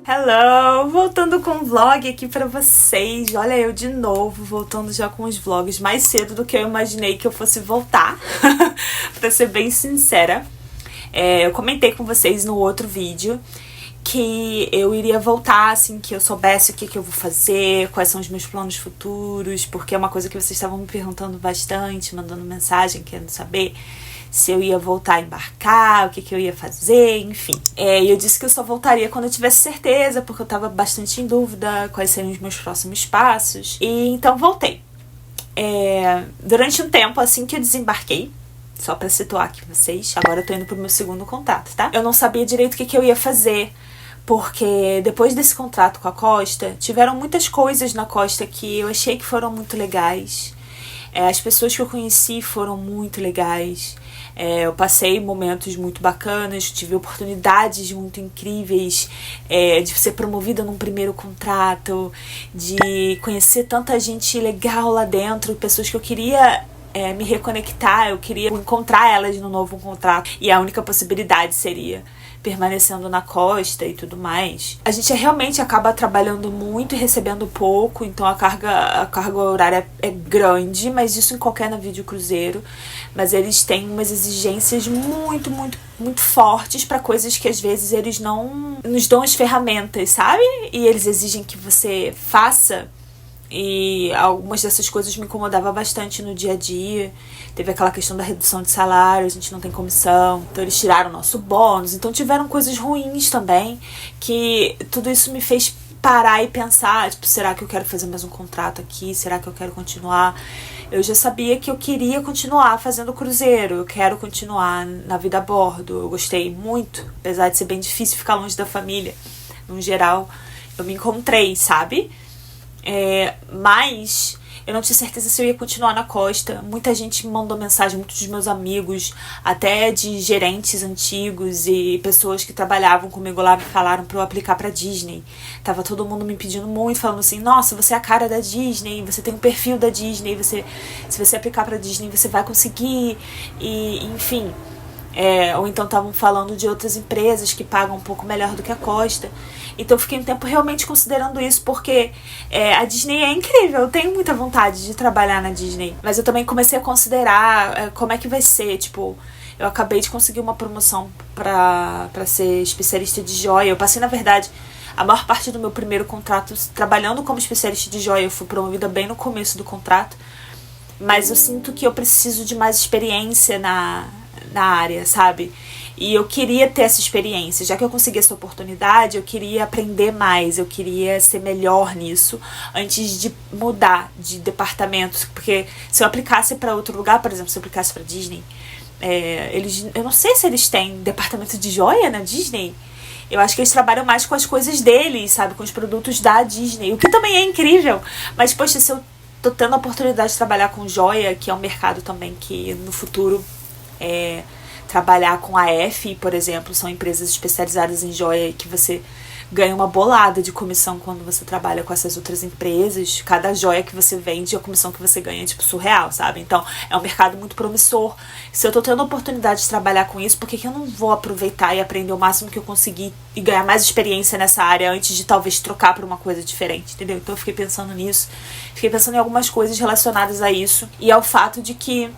Hello! Voltando com um vlog aqui pra vocês. Olha eu de novo, voltando já com os vlogs mais cedo do que eu imaginei que eu fosse voltar. Pra ser bem sincera. Eu comentei com vocês no outro vídeo que eu iria voltar, assim, que eu soubesse o que eu vou fazer, quais são os meus planos futuros, porque é uma coisa que vocês estavam me perguntando bastante, mandando mensagem, querendo saber se eu ia voltar a embarcar, o que eu ia fazer, enfim. E eu disse que eu só voltaria quando eu tivesse certeza, porque eu tava bastante em dúvida quais seriam os meus próximos passos. E então voltei. Durante um tempo, assim que eu desembarquei, só pra situar aqui vocês, agora eu tô indo pro meu segundo contrato, tá? Eu não sabia direito o que eu ia fazer, porque depois desse contrato com a Costa, tiveram muitas coisas na Costa que eu achei que foram muito legais. As pessoas que eu conheci foram muito legais. Eu passei momentos muito bacanas, tive oportunidades muito incríveis de ser promovida num primeiro contrato, de conhecer tanta gente legal lá dentro, pessoas que eu queria me reconectar, eu queria encontrar elas no novo contrato, e a única possibilidade seria permanecendo na Costa e tudo mais. A gente realmente acaba trabalhando muito e recebendo pouco, então a carga horária é grande, mas isso em qualquer navio de cruzeiro. Mas eles têm umas exigências muito, muito, muito fortes para coisas que às vezes eles não nos dão as ferramentas, sabe? E eles exigem que você faça. E algumas dessas coisas me incomodavam bastante no dia a dia. Teve aquela questão da redução de salário, a gente não tem comissão, então eles tiraram o nosso bônus. Então tiveram coisas ruins também, que tudo isso me fez parar e pensar, tipo, será que eu quero fazer mais um contrato aqui? Será que eu quero continuar? Eu já sabia que eu queria continuar fazendo cruzeiro, eu quero continuar na vida a bordo. Eu gostei muito, apesar de ser bem difícil ficar longe da família. No geral, eu me encontrei, sabe? Mas eu não tinha certeza se eu ia continuar na Costa. Muita gente me mandou mensagem, muitos dos meus amigos, até de gerentes antigos e pessoas que trabalhavam comigo lá, me falaram pra eu aplicar pra Disney. Tava todo mundo me pedindo muito, falando assim, nossa, você é a cara da Disney, você tem um perfil da Disney, se você aplicar pra Disney você vai conseguir, e enfim. Ou então estavam falando de outras empresas que pagam um pouco melhor do que a Costa. Então eu fiquei um tempo realmente considerando isso, porque a Disney é incrível, eu tenho muita vontade de trabalhar na Disney. Mas eu também comecei a considerar como é que vai ser, tipo, eu acabei de conseguir uma promoção pra ser especialista de joia. Eu passei, na verdade, a maior parte do meu primeiro contrato trabalhando como especialista de joia. Eu fui promovida bem no começo do contrato, mas eu sinto que eu preciso de mais experiência na área, sabe? E eu queria ter essa experiência. Já que eu consegui essa oportunidade, eu queria aprender mais, eu queria ser melhor nisso antes de mudar de departamento. Porque se eu aplicasse para outro lugar, por exemplo, se eu aplicasse para Disney, eu não sei se eles têm departamento de joia na Disney. Eu acho que eles trabalham mais com as coisas deles, sabe? Com os produtos da Disney, o que também é incrível. Mas, poxa, se eu tô tendo a oportunidade de trabalhar com joia, que é um mercado também que no futuro trabalhar com a F, por exemplo, são empresas especializadas em joia que você ganha uma bolada de comissão quando você trabalha com essas outras empresas. Cada joia que você vende, a comissão que você ganha é tipo surreal, sabe? Então é um mercado muito promissor. Se eu tô tendo a oportunidade de trabalhar com isso, por que eu não vou aproveitar e aprender o máximo que eu conseguir e ganhar mais experiência nessa área antes de talvez trocar pra uma coisa diferente, entendeu? Então eu fiquei pensando nisso, fiquei pensando em algumas coisas relacionadas a isso e ao fato de que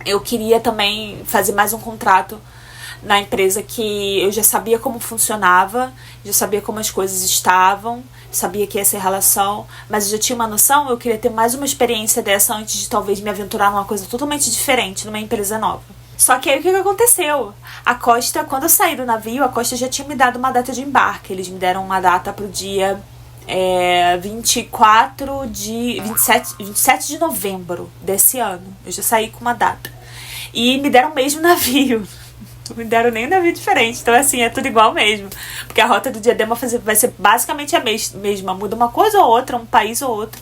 eu queria também fazer mais um contrato na empresa que eu já sabia como funcionava, já sabia como as coisas estavam, sabia que ia ser relação, mas eu já tinha uma noção, eu queria ter mais uma experiência dessa antes de talvez me aventurar numa coisa totalmente diferente, numa empresa nova. Só que aí o que aconteceu? A Costa, quando eu saí do navio, a Costa já tinha me dado uma data de embarque. Eles me deram uma data pro dia 27 de novembro desse ano. Eu já saí com uma data. E me deram o mesmo navio. Não me deram nem um navio diferente. Então, assim, é tudo igual mesmo. Porque a rota do Diadema vai ser basicamente a mesma. Muda uma coisa ou outra, um país ou outro.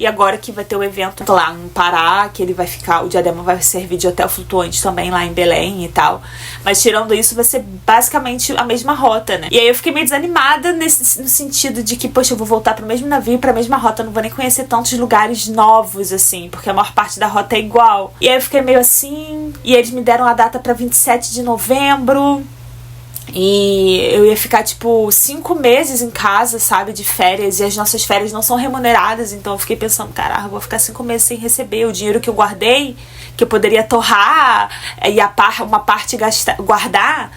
E agora que vai ter o evento lá em Pará, que ele vai ficar, o Diadema vai servir de hotel flutuante também lá em Belém e tal. Mas tirando isso, vai ser basicamente a mesma rota, né? E aí eu fiquei meio desanimada no sentido de que, poxa, eu vou voltar pro mesmo navio, pra mesma rota, eu não vou nem conhecer tantos lugares novos, assim, porque a maior parte da rota é igual. E aí eu fiquei meio assim, e eles me deram a data pra 27 de novembro. E eu ia ficar, tipo, 5 meses em casa, sabe, de férias. E as nossas férias não são remuneradas. Então eu fiquei pensando, caralho, eu vou ficar 5 meses sem receber o dinheiro que eu guardei, que eu poderia torrar e uma parte guardar.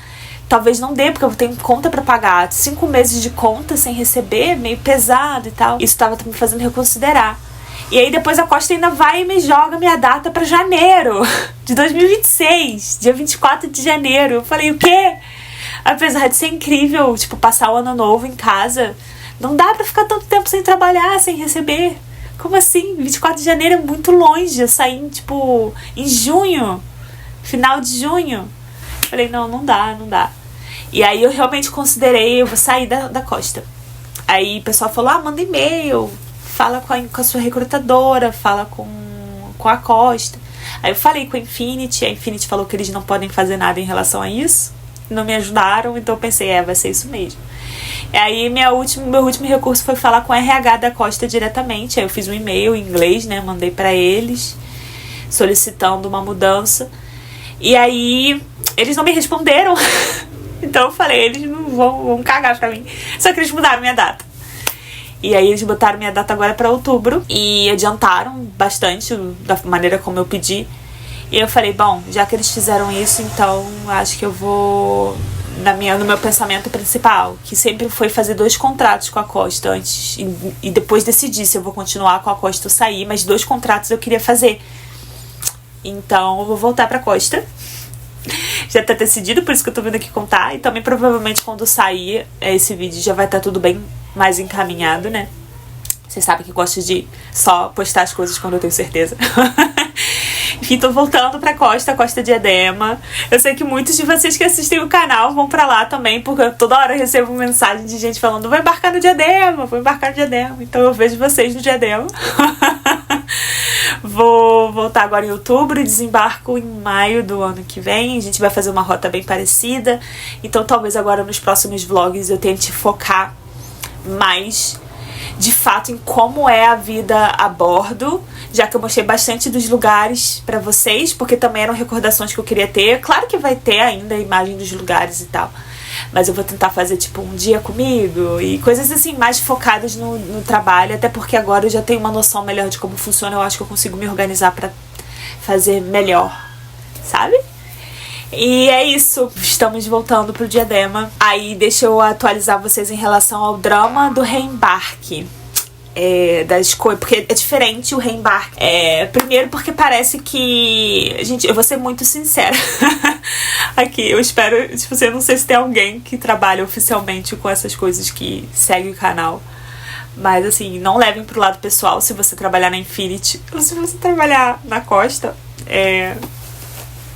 Talvez não dê, porque eu tenho conta pra pagar. 5 meses de conta sem receber, meio pesado e tal. Isso tava me fazendo reconsiderar. E aí depois a Costa ainda vai e me joga minha data pra janeiro de 2026, dia 24 de janeiro. Eu falei, o quê? Apesar de ser incrível, tipo, passar o ano novo em casa, não dá pra ficar tanto tempo sem trabalhar, sem receber. Como assim? 24 de janeiro é muito longe. Eu saí, tipo, em junho, final de junho. Falei, não dá. E aí eu realmente considerei, eu vou sair da Costa. Aí o pessoal falou, manda e-mail, fala com a sua recrutadora, fala com a Costa. Aí eu falei com a Infinity falou que eles não podem fazer nada em relação a isso. Não me ajudaram, então eu pensei, vai ser isso mesmo. E aí meu último recurso foi falar com a RH da Costa diretamente. Aí eu fiz um e-mail em inglês, né, mandei pra eles solicitando uma mudança. E aí eles não me responderam. Então eu falei, eles não vão cagar pra mim. Só que eles mudaram minha data. E aí eles botaram minha data agora pra outubro e adiantaram bastante da maneira como eu pedi. E eu falei, bom, já que eles fizeram isso, então acho que eu vou no meu pensamento principal, que sempre foi fazer 2 contratos com a Costa antes e depois decidir se eu vou continuar com a Costa ou sair, mas 2 contratos eu queria fazer. Então eu vou voltar pra Costa. Já tá decidido, por isso que eu tô vindo aqui contar. E também provavelmente quando sair esse vídeo já vai estar tudo bem mais encaminhado, né? Vocês sabem que eu gosto de só postar as coisas quando eu tenho certeza. Enfim, tô voltando pra Costa Diadema. Eu sei que muitos de vocês que assistem o canal vão pra lá também, porque toda hora eu recebo mensagem de gente falando, vou embarcar no Diadema. Então eu vejo vocês no Diadema. Vou voltar agora em outubro e desembarco em maio do ano que vem. A gente vai fazer uma rota bem parecida. Então talvez agora nos próximos vlogs eu tente focar mais de fato em como é a vida a bordo, já que eu mostrei bastante dos lugares pra vocês, porque também eram recordações que eu queria ter. Claro que vai ter ainda a imagem dos lugares e tal, mas eu vou tentar fazer tipo um dia comigo e coisas assim mais focadas no trabalho, até porque agora eu já tenho uma noção melhor de como funciona. Eu acho que eu consigo me organizar pra fazer melhor, sabe? E é isso, estamos voltando pro Diadema. Aí deixa eu atualizar vocês em relação ao drama do reembarque. Das coisas, porque é diferente o reembarque. Primeiro porque parece que... Gente, eu vou ser muito sincera aqui, eu espero, tipo, eu não sei se tem alguém que trabalha oficialmente com essas coisas que segue o canal, mas assim, não levem pro lado pessoal se você trabalhar na Infinity ou se você trabalhar na Costa.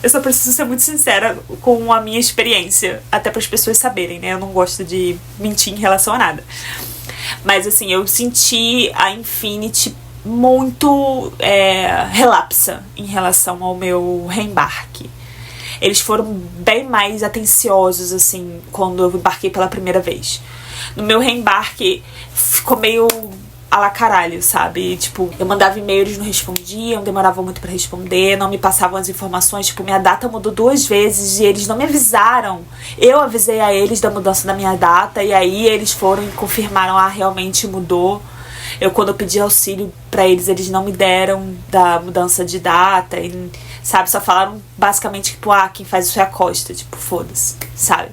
Eu só preciso ser muito sincera com a minha experiência, até para as pessoas saberem, né? Eu não gosto de mentir em relação a nada. Mas assim, eu senti a Infinity muito relapsa em relação ao meu reembarque. Eles foram bem mais atenciosos, assim, quando eu embarquei pela primeira vez. No meu reembarque, ficou meio a la caralho, sabe? Tipo, eu mandava e-mail, eles não respondiam, demoravam muito pra responder, não me passavam as informações. Tipo, minha data mudou 2 vezes e eles não me avisaram. Eu avisei a eles da mudança da minha data e aí eles foram e confirmaram, realmente mudou. Quando eu pedi auxílio pra eles, eles não me deram da mudança de data e, sabe, só falaram basicamente, tipo, quem faz isso é a Costa, tipo, foda-se, sabe?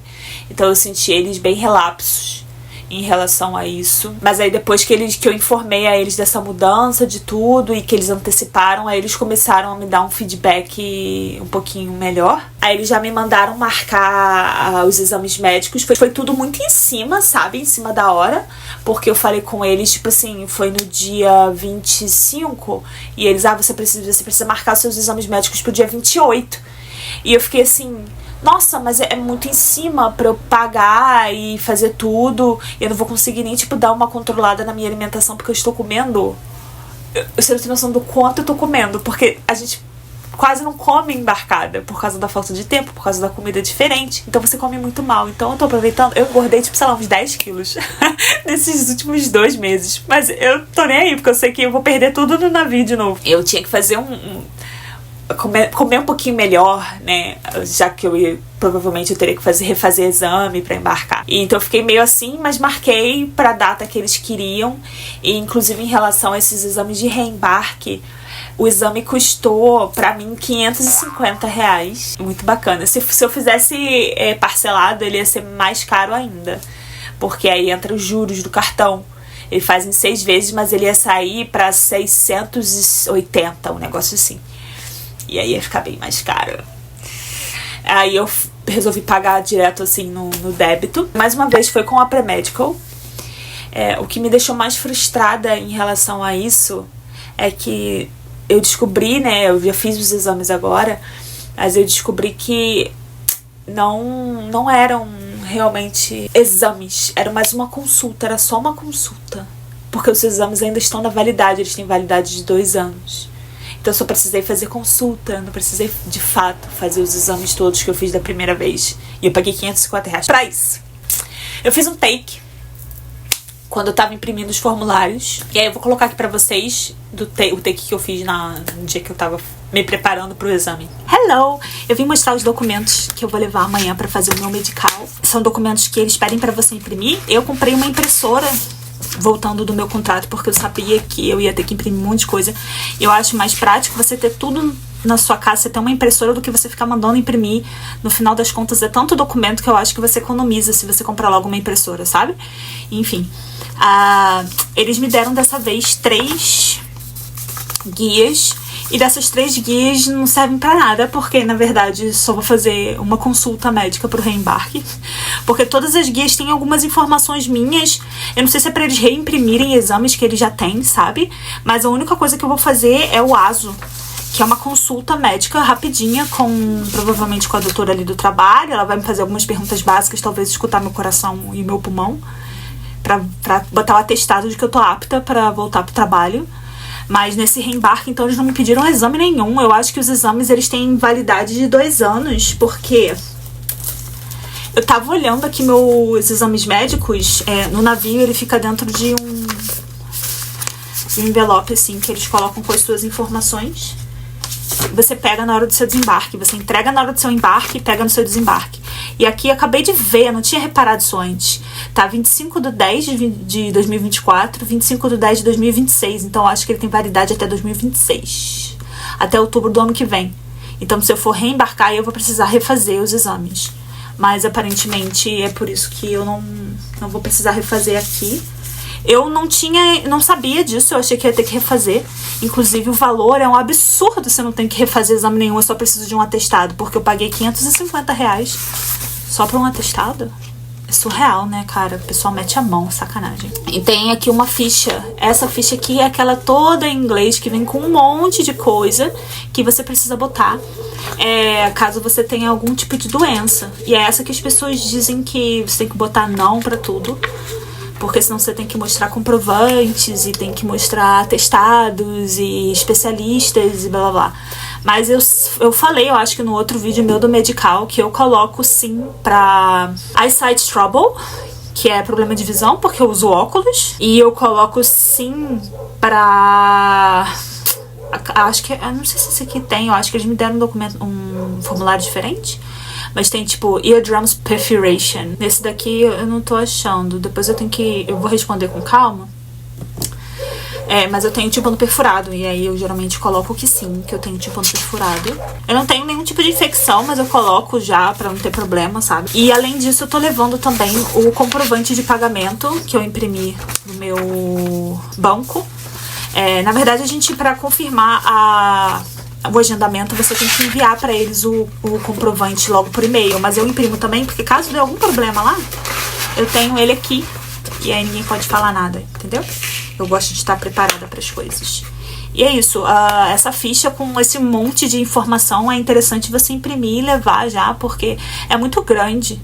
Então eu senti eles bem relapsos em relação a isso. Mas aí depois que eu informei a eles dessa mudança de tudo e que eles anteciparam, aí eles começaram a me dar um feedback um pouquinho melhor. Aí eles já me mandaram marcar os exames médicos. Foi tudo muito em cima, sabe? Em cima da hora. Porque eu falei com eles, tipo assim, foi no dia 25 e eles, você precisa marcar seus exames médicos pro dia 28. E eu fiquei assim... Nossa, mas é muito em cima pra eu pagar e fazer tudo. Eu não vou conseguir nem, tipo, dar uma controlada na minha alimentação porque eu estou comendo Você não tem noção do quanto eu tô comendo, porque a gente quase não come embarcada por causa da falta de tempo, por causa da comida diferente. Então você come muito mal. Então eu tô aproveitando. Eu engordei, tipo, sei lá, uns 10 quilos nesses últimos 2 meses. Mas eu tô nem aí, porque eu sei que eu vou perder tudo no navio de novo. Eu tinha que fazer comer um pouquinho melhor, né? Já que provavelmente eu teria que refazer exame pra embarcar. E então eu fiquei meio assim, mas marquei pra data que eles queriam. E inclusive em relação a esses exames de reembarque, o exame custou pra mim R$550. Muito bacana. Se eu fizesse parcelado, ele ia ser mais caro ainda, porque aí entra os juros do cartão. Ele faz em 6 vezes, mas ele ia sair pra 680, um negócio assim. E aí ia ficar bem mais caro. Aí eu resolvi pagar direto assim no débito. Mais uma vez foi com a Premedical. O que me deixou mais frustrada em relação a isso é que eu descobri, né, eu já fiz os exames agora, mas eu descobri que não eram realmente exames, era mais uma consulta, era só uma consulta, porque os exames ainda estão na validade, eles têm validade de 2 anos. Então eu só precisei fazer consulta, não precisei de fato fazer os exames todos que eu fiz da primeira vez. E eu paguei R$550 pra isso. Eu fiz um take quando eu tava imprimindo os formulários. E aí eu vou colocar aqui pra vocês o take que eu fiz no dia que eu tava me preparando pro exame. Hello! Eu vim mostrar os documentos que eu vou levar amanhã pra fazer o meu medical. São documentos que eles pedem pra você imprimir. Eu comprei uma impressora voltando do meu contrato, porque eu sabia que eu ia ter que imprimir um monte de coisa. Eu acho mais prático você ter tudo na sua casa, você ter uma impressora, do que você ficar mandando imprimir. No final das contas é tanto documento que eu acho que você economiza se você comprar logo uma impressora, sabe? Enfim, eles me deram dessa vez 3 guias, e dessas 3 guias não servem pra nada, porque na verdade só vou fazer uma consulta médica pro reembarque, porque todas as guias têm algumas informações minhas. Eu não sei se é pra eles reimprimirem exames que eles já têm, sabe? Mas a única coisa que eu vou fazer é o ASO, que é uma consulta médica rapidinha, provavelmente com a doutora ali do trabalho. Ela vai me fazer algumas perguntas básicas, talvez escutar meu coração e meu pulmão, pra botar o atestado de que eu tô apta pra voltar pro trabalho. Mas nesse reembarque, então, eles não me pediram exame nenhum. Eu acho que os exames, eles têm validade de 2 anos, porque eu tava olhando aqui meus exames médicos, no navio ele fica dentro de um envelope, assim, que eles colocam com as suas informações. Você pega na hora do seu desembarque, você entrega na hora do seu embarque e pega no seu desembarque. E aqui eu acabei de ver, eu não tinha reparado isso antes. Tá 25/10 de 2024, 25/10 de 2026. Então eu acho que ele tem validade até 2026. Até outubro do ano que vem. Então se eu for reembarcar, eu vou precisar refazer os exames. Mas aparentemente é por isso que eu não vou precisar refazer aqui. Eu não sabia disso, eu achei que ia ter que refazer. Inclusive o valor é um absurdo, você não tem que refazer exame nenhum, eu só preciso de um atestado, porque eu paguei R$550 só pra um atestado. É surreal, né, cara? O pessoal mete a mão, sacanagem. E tem aqui uma ficha. Essa ficha aqui é aquela toda em inglês, que vem com um monte de coisa que você precisa botar, caso você tenha algum tipo de doença. E é essa que as pessoas dizem que você tem que botar não pra tudo, porque senão você tem que mostrar comprovantes e tem que mostrar atestados e especialistas e blá blá blá. Mas eu falei, eu acho que no outro vídeo meu do medical, que eu coloco sim pra eyesight trouble, que é problema de visão, porque eu uso óculos. E eu coloco sim pra... acho que... eu não sei se esse aqui tem, eu acho que eles me deram um formulário diferente. Mas tem tipo eardrums perforation. Nesse daqui eu não tô achando. Depois eu vou responder com calma. Mas eu tenho tímpano perfurado. E aí eu geralmente coloco que sim, que eu tenho tímpano perfurado. Eu não tenho nenhum tipo de infecção, mas eu coloco já pra não ter problema, sabe? E além disso eu tô levando também o comprovante de pagamento que eu imprimi no meu banco. Na verdade, pra confirmar o agendamento, você tem que enviar pra eles o comprovante logo por e-mail. Mas eu imprimo também, porque caso dê algum problema lá, eu tenho ele aqui. E aí ninguém pode falar nada, entendeu? Eu gosto de estar preparada para as coisas. E é isso, essa ficha com esse monte de informação é interessante você imprimir e levar já, porque é muito grande.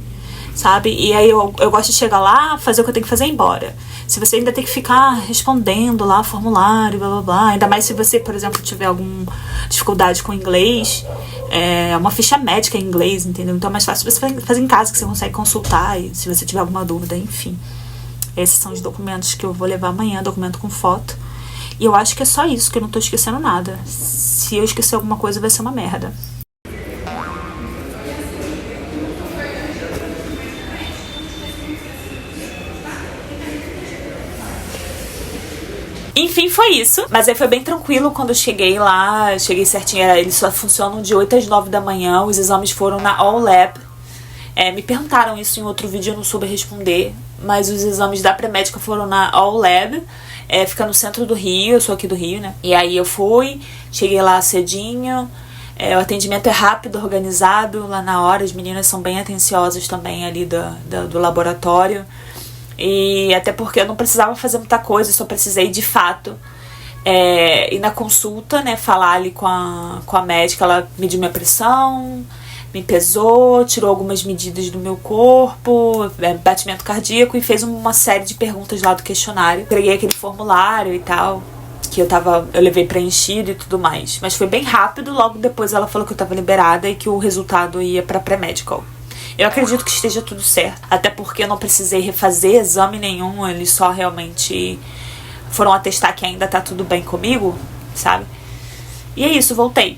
sabe? E aí eu gosto de chegar lá, fazer o que eu tenho que fazer e ir embora. Se você ainda tem que ficar respondendo lá formulário, blá blá blá, ainda mais se você, por exemplo, tiver alguma dificuldade com inglês, uma ficha médica em inglês, entendeu? Então é mais fácil você fazer em casa, que você consegue consultar, e se você tiver alguma dúvida, enfim. Esses são os documentos que eu vou levar amanhã, documento com foto. E eu acho que é só isso, que eu não tô esquecendo nada. Se eu esquecer alguma coisa, vai ser uma merda. Enfim, foi isso. Mas aí foi bem tranquilo quando eu cheguei lá. Cheguei certinho. Eles só funcionam de 8 às 9 da manhã. Os exames foram na All Lab. Me perguntaram isso em outro vídeo, eu não soube responder. Mas os exames da pré-médica foram na All Lab. Fica no centro do Rio. Eu sou aqui do Rio, né? E aí eu fui. Cheguei lá cedinho. O atendimento é rápido, organizado. Lá na hora, as meninas são bem atenciosas também ali do laboratório. E até porque eu não precisava fazer muita coisa, eu só precisei de fato ir na consulta, né, falar ali com a médica. Ela mediu minha pressão, me pesou, tirou algumas medidas do meu corpo, batimento cardíaco, e fez uma série de perguntas lá do questionário. Entreguei aquele formulário e tal, que eu levei preenchido e tudo mais. Mas foi bem rápido, logo depois ela falou que eu tava liberada e que o resultado ia pra pré-medical. Eu acredito que esteja tudo certo, até porque eu não precisei refazer exame nenhum, eles só realmente foram atestar que ainda tá tudo bem comigo, sabe? E é isso, voltei.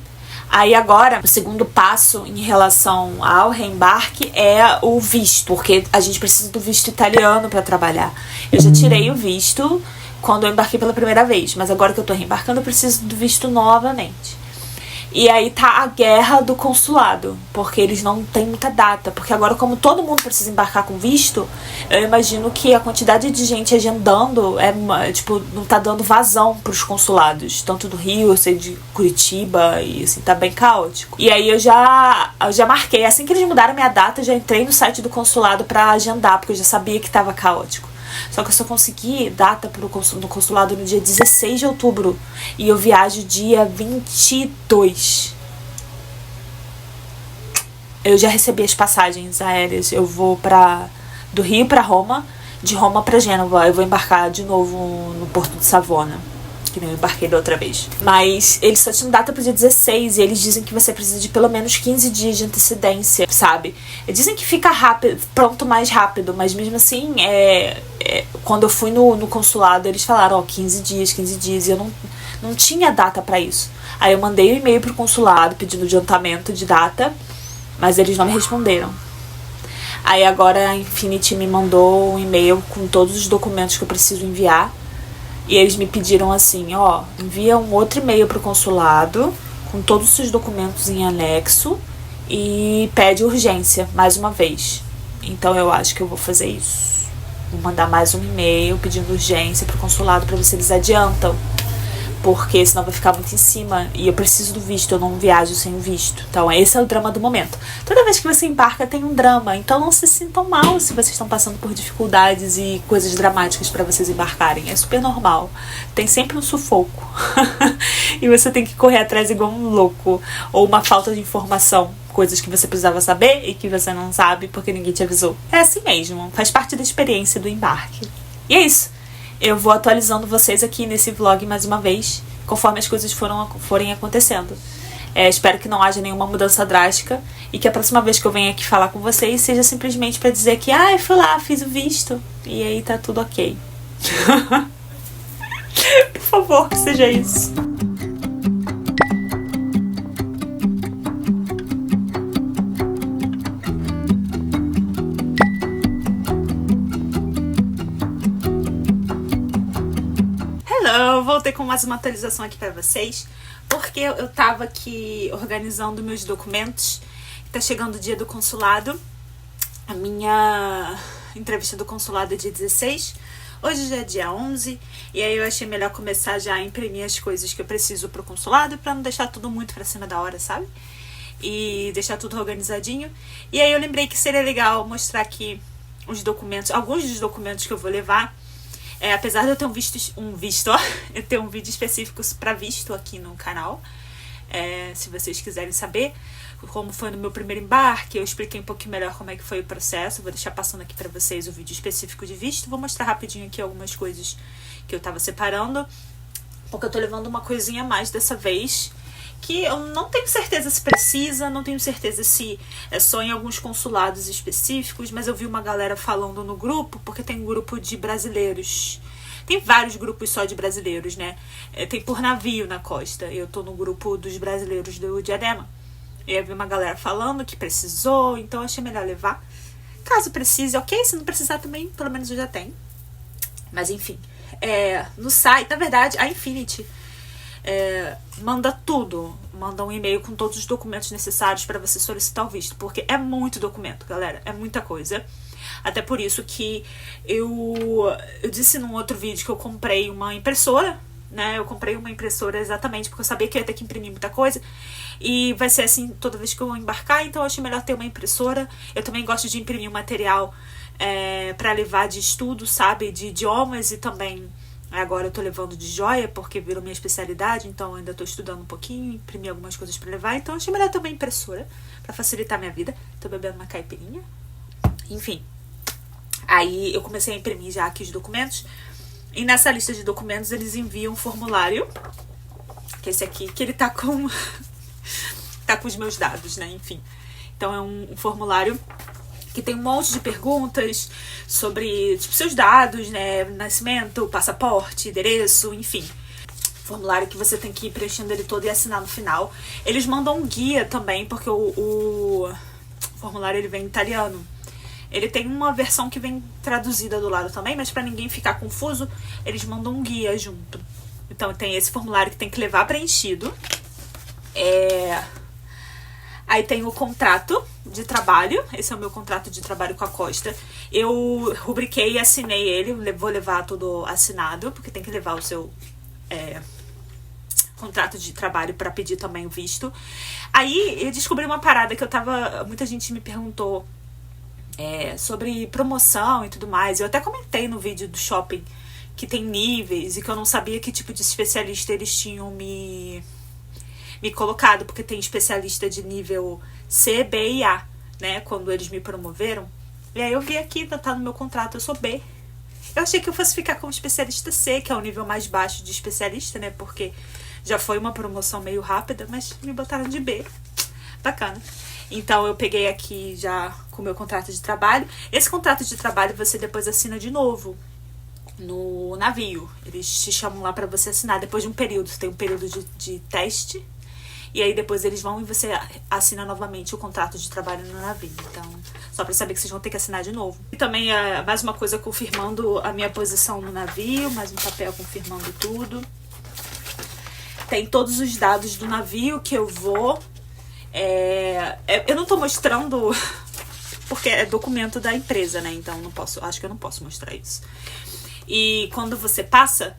Aí agora, o segundo passo em relação ao reembarque é o visto, porque a gente precisa do visto italiano pra trabalhar. Eu já tirei o visto quando eu embarquei pela primeira vez, mas agora que eu tô reembarcando eu preciso do visto novamente. E aí tá a guerra do consulado, porque eles não têm muita data. Porque agora, como todo mundo precisa embarcar com visto, eu imagino que a quantidade de gente agendando não tá dando vazão pros consulados. Tanto do Rio, eu sei de Curitiba, e assim, tá bem caótico. E aí eu já marquei, assim que eles mudaram minha data, eu já entrei no site do consulado pra agendar, porque eu já sabia que tava caótico. Só que eu só consegui data no consulado no dia 16 de outubro. E eu viajo dia 22. Eu já recebi as passagens aéreas. Eu vou do Rio pra Roma, de Roma pra Gênova. Eu vou embarcar de novo no Porto de Savona, que nem eu embarquei da outra vez. Mas eles só tinham data pro dia 16 e eles dizem que você precisa de pelo menos 15 dias de antecedência, sabe? Eles dizem que fica pronto mais rápido, mas mesmo assim, quando eu fui no consulado, eles falaram, 15 dias, e eu não tinha data pra isso. Aí eu mandei um e-mail pro consulado pedindo adiantamento de data, mas eles não me responderam. Aí agora a Infinity me mandou um e-mail com todos os documentos que eu preciso enviar. E eles me pediram assim, envia um outro e-mail pro consulado com todos os seus documentos em anexo e pede urgência, mais uma vez. Então eu acho que eu vou fazer isso. Vou mandar mais um e-mail pedindo urgência pro consulado pra ver se eles adiantam. Porque senão vai ficar muito em cima. E eu preciso do visto, eu não viajo sem o visto. Então esse é o drama do momento. Toda vez que você embarca tem um drama. Então não se sintam mal se vocês estão passando por dificuldades e coisas dramáticas pra vocês embarcarem. É super normal. Tem sempre um sufoco. E você tem que correr atrás igual um louco. Ou uma falta de informação. Coisas que você precisava saber e que você não sabe porque ninguém te avisou. É assim mesmo. Faz parte da experiência do embarque. E é isso. Eu vou atualizando vocês aqui nesse vlog mais uma vez, conforme as coisas forem acontecendo. Espero que não haja nenhuma mudança drástica e que a próxima vez que eu venha aqui falar com vocês seja simplesmente pra dizer que eu fui lá, fiz o visto e aí tá tudo ok. Por favor, que seja isso. Eu voltei com mais uma atualização aqui pra vocês, porque eu tava aqui organizando meus documentos. Tá chegando o dia do consulado. A minha entrevista do consulado é dia 16. Hoje já é dia 11. E aí eu achei melhor começar já a imprimir as coisas que eu preciso pro consulado, pra não deixar tudo muito pra cima da hora, sabe? E deixar tudo organizadinho. E aí eu lembrei que seria legal mostrar aqui os documentos, alguns dos documentos que eu vou levar. Apesar de eu ter eu tenho um vídeo específico para visto aqui no canal, se vocês quiserem saber. como foi no meu primeiro embarque. Eu expliquei um pouquinho melhor como é que foi o processo. Vou deixar passando aqui pra vocês o vídeo específico de visto. Vou mostrar rapidinho aqui algumas coisas que eu tava separando, porque eu tô levando uma coisinha a mais dessa vez, que eu não tenho certeza se precisa, não tenho certeza se é só em alguns consulados específicos, mas eu vi uma galera falando no grupo, porque tem um grupo de brasileiros. Tem vários grupos só de brasileiros, né? Tem por navio na costa. Eu tô no grupo dos brasileiros do Diadema. E eu vi uma galera falando que precisou, então eu achei melhor levar. Caso precise, ok. Se não precisar também, pelo menos eu já tenho. Mas enfim, no site, na verdade, a Infinity manda tudo. Manda um e-mail com todos os documentos necessários para você solicitar o visto. Porque é muito documento, galera. É muita coisa. Até por isso que eu disse num outro vídeo que eu comprei uma impressora, né? Eu comprei uma impressora exatamente porque eu sabia que eu ia ter que imprimir muita coisa. E vai ser assim toda vez que eu embarcar, então eu achei melhor ter uma impressora. Eu também gosto de imprimir um material para levar de estudo, sabe? De idiomas, e também agora eu tô levando de joia porque virou minha especialidade, então eu ainda tô estudando um pouquinho, imprimir algumas coisas para levar. Então eu achei melhor ter uma impressora para facilitar a minha vida. Tô bebendo uma caipirinha. Enfim. Aí eu comecei a imprimir já aqui os documentos. E nessa lista de documentos eles enviam um formulário, que é esse aqui, que ele tá com tá com os meus dados, né? Enfim. Então é um formulário que tem um monte de perguntas sobre, tipo, seus dados, né? Nascimento, passaporte, endereço, enfim. Formulário que você tem que ir preenchendo ele todo e assinar no final. Eles mandam um guia também, porque o formulário ele vem em italiano. Ele tem uma versão que vem traduzida do lado também, mas pra ninguém ficar confuso, eles mandam um guia junto. Então tem esse formulário que tem que levar preenchido. Aí tem o contrato de trabalho. Esse é o meu contrato de trabalho com a Costa. Eu rubriquei e assinei ele. Vou levar tudo assinado, porque tem que levar o seu contrato de trabalho pra pedir também o visto. Aí eu descobri uma parada que muita gente me perguntou sobre promoção e tudo mais. Eu até comentei no vídeo do shopping que tem níveis e que eu não sabia que tipo de especialista eles tinham me colocado, porque tem especialista de nível C, B e A, né, quando eles me promoveram. E aí eu vi aqui, tá no meu contrato, eu sou B. Eu achei que eu fosse ficar como especialista C, que é o nível mais baixo de especialista, né, porque já foi uma promoção meio rápida, mas me botaram de B. Bacana. Então eu peguei aqui já com o meu contrato de trabalho. Esse contrato de trabalho você depois assina de novo no navio. Eles te chamam lá pra você assinar depois de um período. Você tem um período de teste. E aí depois eles vão e você assina novamente o contrato de trabalho no navio. Então, só pra saber que vocês vão ter que assinar de novo. E também mais uma coisa confirmando a minha posição no navio. Mais um papel confirmando tudo. Tem todos os dados do navio que eu vou. Eu não tô mostrando porque é documento da empresa, né? Então acho que eu não posso mostrar isso. E quando você passa,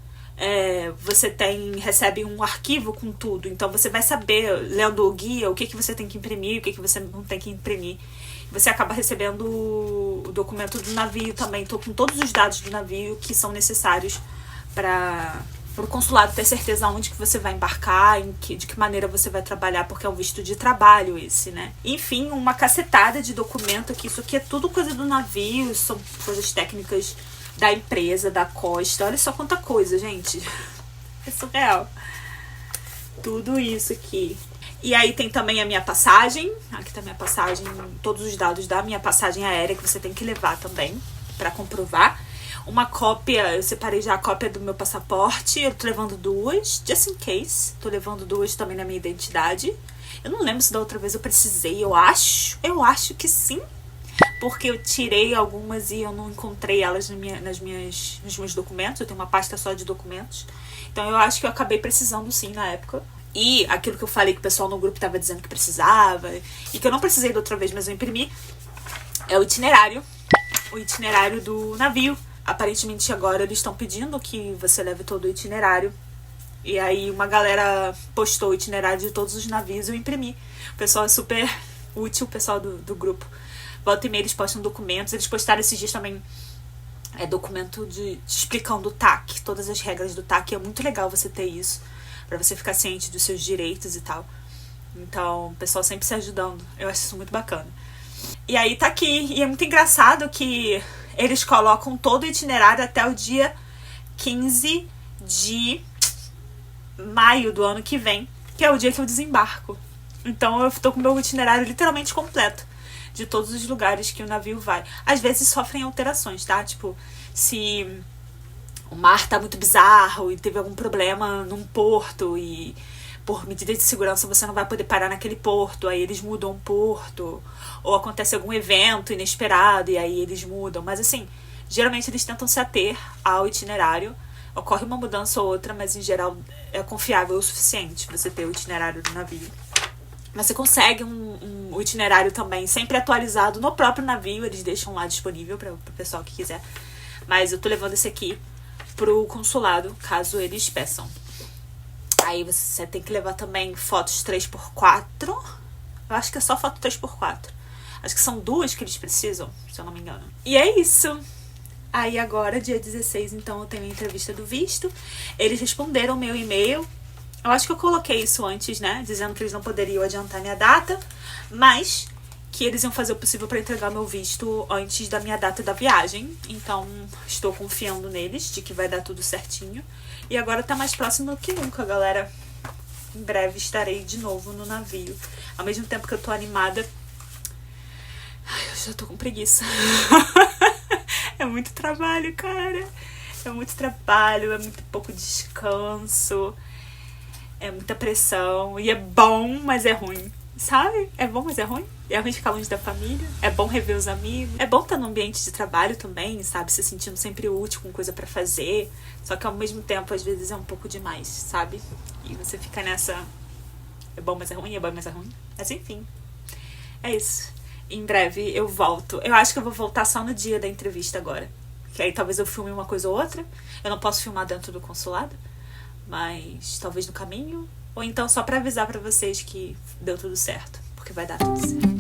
você recebe um arquivo com tudo. Então você vai saber, lendo o guia, o que você tem que imprimir, o que você não tem que imprimir. Você acaba recebendo o documento do navio também. Tô com todos os dados do navio que são necessários para o consulado ter certeza onde que você vai embarcar, de que maneira você vai trabalhar, porque é um visto de trabalho esse, né? Enfim, uma cacetada de documento aqui. Isso aqui é tudo coisa do navio, são coisas técnicas da empresa, da Costa. Olha só quanta coisa, gente. É surreal. Tudo isso aqui. E aí tem também a minha passagem. Aqui tá a minha passagem, todos os dados da minha passagem aérea que você tem que levar também pra comprovar. Uma cópia, eu separei já a cópia do meu passaporte. Eu tô levando duas, just in case. Tô levando duas também na minha identidade. Eu não lembro se da outra vez eu precisei. Eu acho que sim. Porque eu tirei algumas e eu não encontrei elas nos meus documentos. Eu tenho uma pasta só de documentos. Então eu acho que eu acabei precisando sim na época. E aquilo que eu falei que o pessoal no grupo tava dizendo que precisava, e que eu não precisei da outra vez, mas eu imprimi, é o itinerário. O itinerário do navio. Aparentemente agora eles estão pedindo que você leve todo o itinerário. E aí uma galera postou o itinerário de todos os navios e eu imprimi. O pessoal é super útil, o pessoal do grupo. Volta e meia eles postam documentos. Eles postaram esses dias também documento explicando o TAC, todas as regras do TAC. É muito legal você ter isso, pra você ficar ciente dos seus direitos e tal. Então, o pessoal sempre se ajudando. Eu acho isso muito bacana. E aí tá aqui. E é muito engraçado que eles colocam todo o itinerário até o dia 15 de maio do ano que vem, que é o dia que eu desembarco. Então eu tô com o meu itinerário literalmente completo de todos os lugares que o navio vai. Às vezes sofrem alterações, tá? Tipo, se o mar tá muito bizarro e teve algum problema num porto e por medida de segurança você não vai poder parar naquele porto, aí eles mudam o porto, ou acontece algum evento inesperado e aí eles mudam. Mas assim, geralmente eles tentam se ater ao itinerário. Ocorre uma mudança ou outra, mas em geral é confiável o suficiente você ter o itinerário do navio. Você consegue um itinerário também sempre atualizado no próprio navio, eles deixam lá disponível para o pessoal que quiser. Mas eu tô levando esse aqui pro consulado, caso eles peçam. Aí você tem que levar também fotos 3x4. Eu acho que é só foto 3x4. Acho que são 2 que eles precisam, se eu não me engano. E é isso. Aí agora, dia 16, então, eu tenho a entrevista do visto. Eles responderam o meu e-mail. Eu acho que eu coloquei isso antes, né? Dizendo que eles não poderiam adiantar minha data, mas que eles iam fazer o possível para entregar meu visto antes da minha data da viagem. Então, estou confiando neles, de que vai dar tudo certinho. E agora tá mais próximo que nunca, galera. Em breve estarei de novo no navio. Ao mesmo tempo que eu tô animada... Ai, eu já tô com preguiça. É muito trabalho, cara. É muito trabalho, é muito pouco descanso. É muita pressão. E é bom, mas é ruim. Sabe? É bom, mas é ruim. É ruim ficar longe da família. É bom rever os amigos. É bom estar no ambiente de trabalho também, sabe? Se sentindo sempre útil, com coisa pra fazer. Só que ao mesmo tempo, às vezes é um pouco demais, sabe? E você fica nessa... É bom, mas é ruim. É bom, mas é ruim. Mas enfim. É isso. Em breve eu volto. Eu acho que eu vou voltar só no dia da entrevista agora. Que aí talvez eu filme uma coisa ou outra. Eu não posso filmar dentro do consulado. Mas talvez no caminho. Ou então só pra avisar pra vocês que deu tudo certo. Porque vai dar tudo certo.